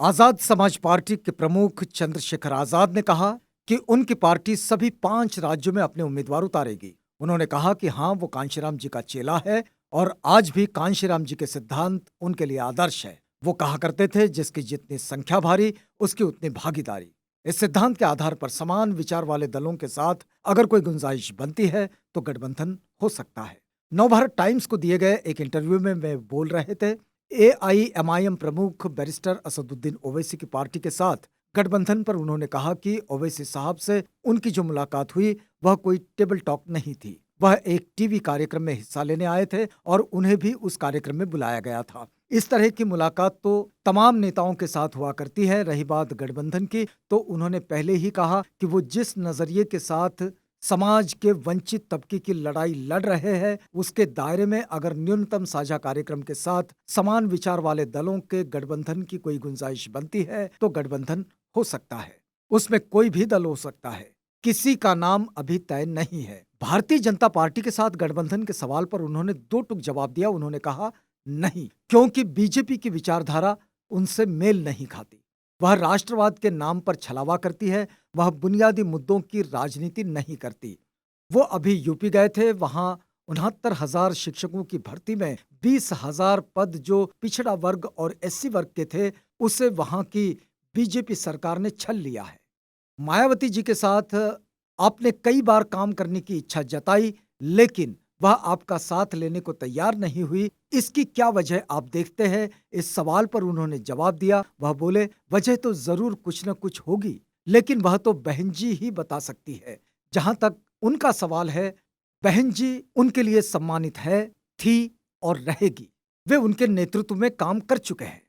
Azad Samaj party के प्रमुख चंद्रशेखर आजाद ने कहा कि उनकी पार्टी सभी 5 राज्यों में अपने उम्मीदवार उतारेगी। उन्होंने कहा कि हाँ, वो कांशीराम जी का चेला है और आज भी कांशीराम जी के सिद्धांत उनके लिए आदर्श है। वो कहा करते थे, जिसकी जितनी संख्या भारी उसकी उतनी भागीदारी। इस सिद्धांत के आधार पर समान विचार वाले दलों के साथ अगर कोई गुंजाइश बनती है तो गठबंधन हो सकता है। नवभारत टाइम्स को दिए गए एक इंटरव्यू में वे बोल रहे थे। एआईएमआईएम प्रमुख बैरिस्टर असदुद्दीन ओवैसी की पार्टी के साथ गठबंधन पर उन्होंने कहा कि ओवैसी साहब से उनकी जो मुलाकात हुई वह कोई टेबल टॉक नहीं थी। वह एक टीवी कार्यक्रम में हिस्सा लेने आए थे और उन्हें भी उस कार्यक्रम में बुलाया गया था। इस तरह की मुलाकात तो तमाम नेताओं के साथ हुआ करती है। रही बात गठबंधन की, तो उन्होंने पहले ही कहा कि वो जिस नजरिए के साथ समाज के वंचित तबके की लड़ाई लड़ रहे हैं, उसके दायरे में अगर न्यूनतम साझा कार्यक्रम के साथ समान विचार वाले दलों के गठबंधन की कोई गुंजाइश बनती है तो गठबंधन हो सकता है। उसमें कोई भी दल हो सकता है, किसी का नाम अभी तय नहीं है। भारतीय जनता पार्टी के साथ गठबंधन के सवाल पर उन्होंने दो टूक जवाब दिया। उन्होंने कहा नहीं, क्योंकि बीजेपी की विचारधारा उनसे मेल नहीं खाती। वह राष्ट्रवाद के नाम पर छलावा करती है, वह बुनियादी मुद्दों की राजनीति नहीं करती। वो अभी यूपी गए थे, वहां 69,000 शिक्षकों की भर्ती में 20,000 पद जो पिछड़ा वर्ग और एससी वर्ग के थे, उसे वहां की बीजेपी सरकार ने छल लिया है। मायावती जी के साथ आपने कई बार काम करने की इच्छा जताई, लेकिन वह आपका साथ लेने को तैयार नहीं हुई। इसकी क्या वजह आप देखते हैं? इस सवाल पर उन्होंने जवाब दिया। वह बोले, वजह तो जरूर कुछ न कुछ होगी, लेकिन वह तो बहन जी ही बता सकती है। जहां तक उनका सवाल है, बहन जी उनके लिए सम्मानित है, थी और रहेगी। वे उनके नेतृत्व में काम कर चुके हैं।